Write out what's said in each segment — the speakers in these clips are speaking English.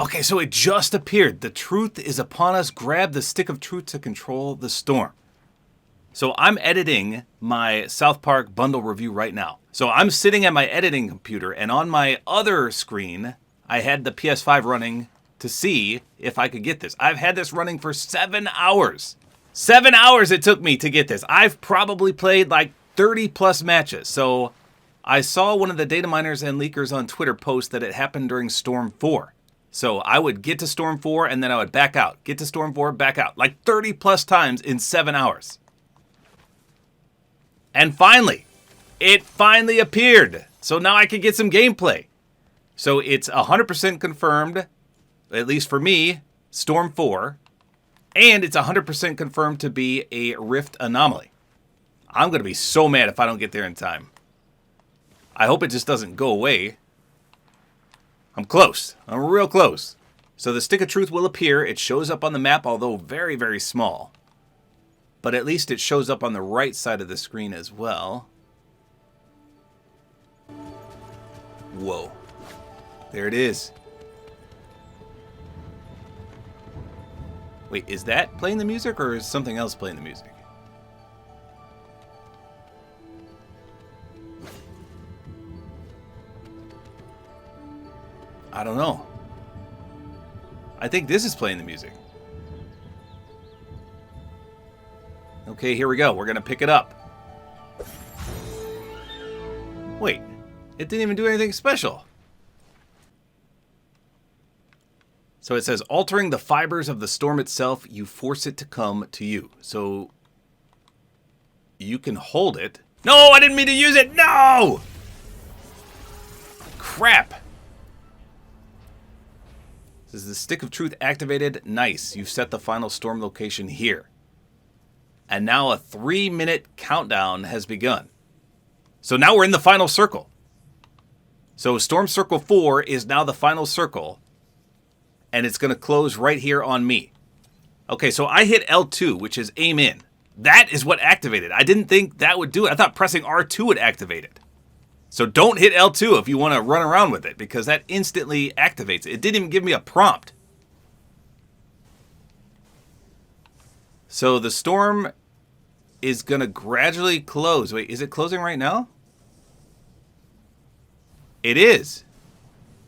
Okay, so it just appeared. The truth is upon us. Grab the stick of truth to control the storm. So I'm editing my South Park bundle review right now. So I'm sitting at my editing computer, and on my other screen, I had the PS5 running to see if I could get this. I've had this running for 7 hours. 7 hours it took me to get this. I've probably played like 30 plus matches. So I saw one of the data miners and leakers on Twitter post that it happened during Storm 4. So I would get to Storm 4 and then I would back out. Get to Storm 4, back out. Like 30 plus times in 7 hours. And finally, it finally appeared. So now I can get some gameplay. So it's 100% confirmed, at least for me, Storm 4. And it's 100% confirmed to be a Rift anomaly. I'm going to be so mad if I don't get there in time. I hope it just doesn't go away. I'm close. I'm real close. So the Stick of Truth will appear. It shows up on the map, although very, very small. But at least it shows up on the right side of the screen as well. Whoa. There it is. Wait, is that playing the music or is something else playing the music? I don't know. I think this is playing the music. Okay, here we go. We're going to pick it up. Wait, it didn't even do anything special. So it says, altering the fibers of the storm itself, you force it to come to you. So you can hold it. No, I didn't mean to use it. No! Crap. This is the Stick of Truth activated. Nice. You've set the final storm location here. And now a 3-minute countdown has begun. So now we're in the final circle. So Storm Circle 4 is now the final circle. And it's going to close right here on me. Okay, so I hit L2, which is aim in. That is what activated. I didn't think that would do it. I thought pressing R2 would activate it. So don't hit L2 if you want to run around with it, because that instantly activates it. It didn't even give me a prompt. So the storm is going to gradually close. Wait, is it closing right now? It is.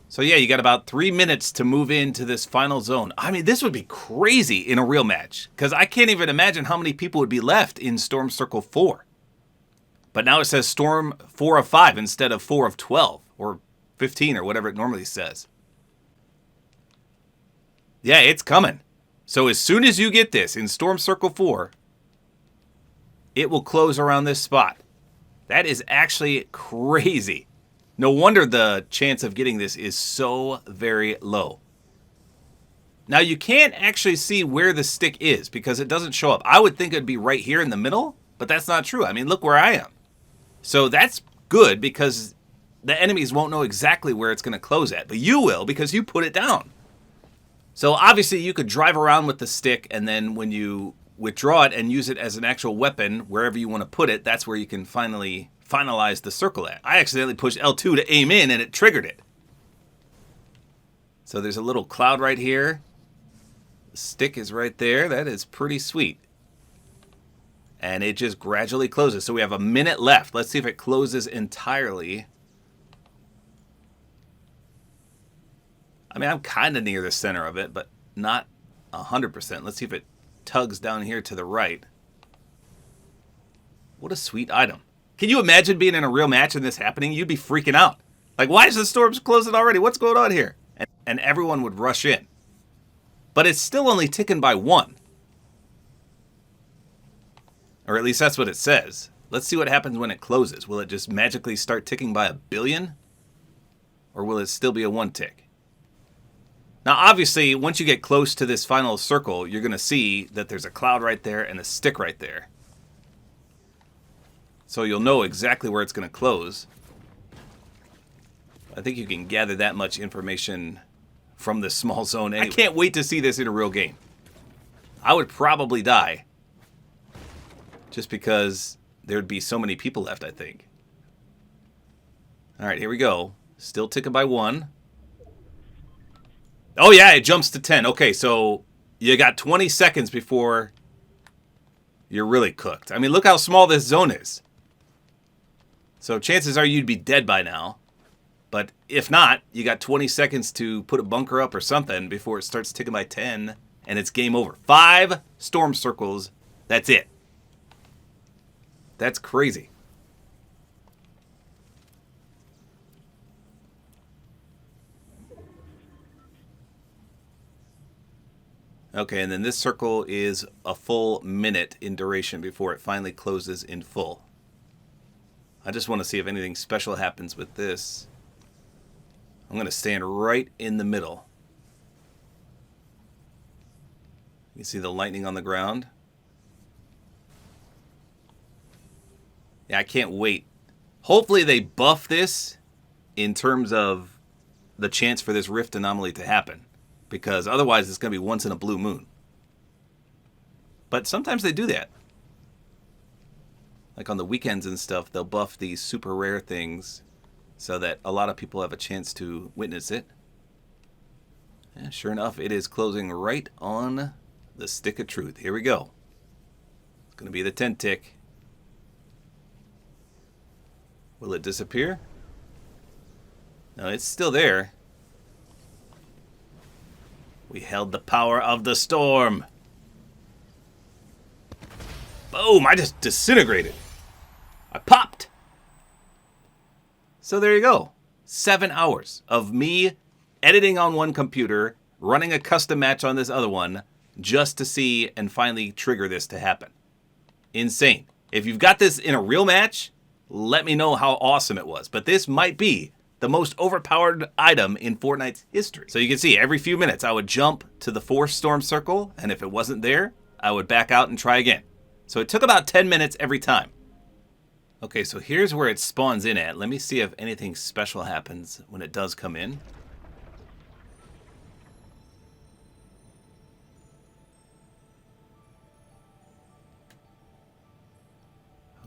So yeah, you got about 3 minutes to move into this final zone. I mean, this would be crazy in a real match, because I can't even imagine how many people would be left in Storm Circle 4. But now it says Storm 4 of 5 instead of 4 of 12 or 15 or whatever it normally says. Yeah, it's coming. So as soon as you get this in Storm Circle 4, it will close around this spot. That is actually crazy. No wonder the chance of getting this is so very low. Now you can't actually see where the stick is because it doesn't show up. I would think it'd be right here in the middle, but that's not true. I mean, look where I am. So that's good because the enemies won't know exactly where it's going to close at, but you will because you put it down. So obviously you could drive around with the stick, and then when you withdraw it and use it as an actual weapon, wherever you want to put it, that's where you can finalize the circle at. I accidentally pushed L2 to aim in and it triggered it. So there's a little cloud right here. The stick is right there. That is pretty sweet. And it just gradually closes. So we have a minute left. Let's see if it closes entirely. I mean, I'm kind of near the center of it, but not 100%. Let's see if it tugs down here to the right. What a sweet item. Can you imagine being in a real match and this happening? You'd be freaking out. Like, why is the storm closing already? What's going on here? And everyone would rush in. But it's still only ticking by 1. Or at least that's what it says. Let's see what happens when it closes. Will it just magically start ticking by 1 billion? Or will it still be a 1 tick? Now, obviously, once you get close to this final circle, you're going to see that there's a cloud right there and a stick right there. So you'll know exactly where it's going to close. I think you can gather that much information from this small zone anyway. I can't wait to see this in a real game. I would probably die. Just because there'd be so many people left, I think. All right, here we go. Still ticking by 1. Oh, yeah, it jumps to 10. Okay, so you got 20 seconds before you're really cooked. I mean, look how small this zone is. So chances are you'd be dead by now. But if not, you got 20 seconds to put a bunker up or something before it starts ticking by 10, and it's game over. 5 storm circles. That's it. That's crazy. Okay, and then this circle is a full minute in duration before it finally closes in full. I just want to see if anything special happens with this. I'm going to stand right in the middle. You see the lightning on the ground? Yeah, I can't wait. Hopefully they buff this in terms of the chance for this rift anomaly to happen. Because otherwise it's going to be once in a blue moon. But sometimes they do that. Like on the weekends and stuff, they'll buff these super rare things so that a lot of people have a chance to witness it. And sure enough, it is closing right on the Stick of Truth. Here we go. It's going to be the 10 tick. Will it disappear? No, it's still there. We held the power of the storm. Boom, I just disintegrated. I popped. So there you go. 7 hours of me editing on one computer, running a custom match on this other one, just to see and finally trigger this to happen. Insane. If you've got this in a real match, let me know how awesome it was. But this might be the most overpowered item in Fortnite's history. So you can see every few minutes I would jump to the 4th storm circle, and if it wasn't there, I would back out and try again. So it took about 10 minutes every time. Okay, so here's where it spawns in at. Let me see if anything special happens when it does come in.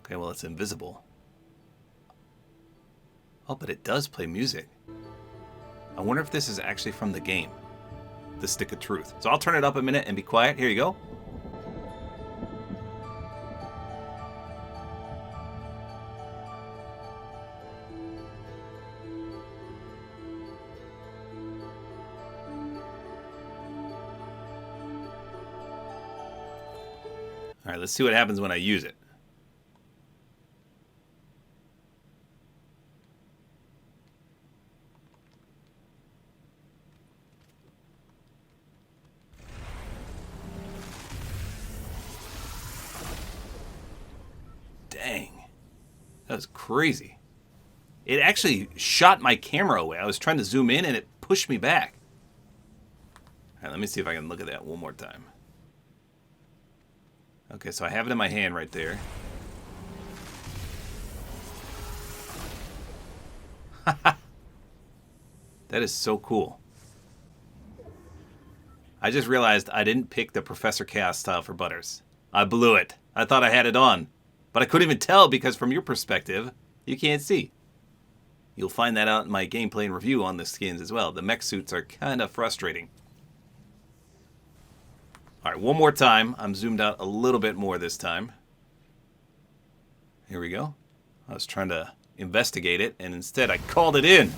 Okay, well, it's invisible. Oh, but it does play music. I wonder if this is actually from the game, the Stick of Truth. So I'll turn it up a minute and be quiet. Here you go. All right, let's see what happens when I use it. Dang. That was crazy. It actually shot my camera away. I was trying to zoom in and it pushed me back. All right, let me see if I can look at that one more time. Okay, so I have it in my hand right there. That is so cool. I just realized I didn't pick the Professor Chaos style for Butters. I blew it. I thought I had it on. But I couldn't even tell because from your perspective, you can't see. You'll find that out in my gameplay and review on the skins as well. The mech suits are kind of frustrating. All right, one more time. I'm zoomed out a little bit more this time. Here we go. I was trying to investigate it, and instead I called it in.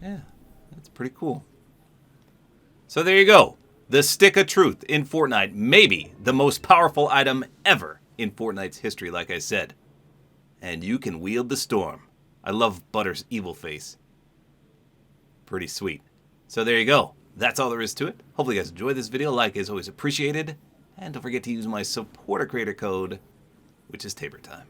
Yeah, that's pretty cool. So there you go. The Stick of Truth in Fortnite. Maybe the most powerful item ever in Fortnite's history, like I said. And you can wield the storm. I love Butter's evil face. Pretty sweet. So there you go. That's all there is to it. Hopefully you guys enjoyed this video. Like is always appreciated. And don't forget to use my Support-A-Creator Code, which is Tabor time.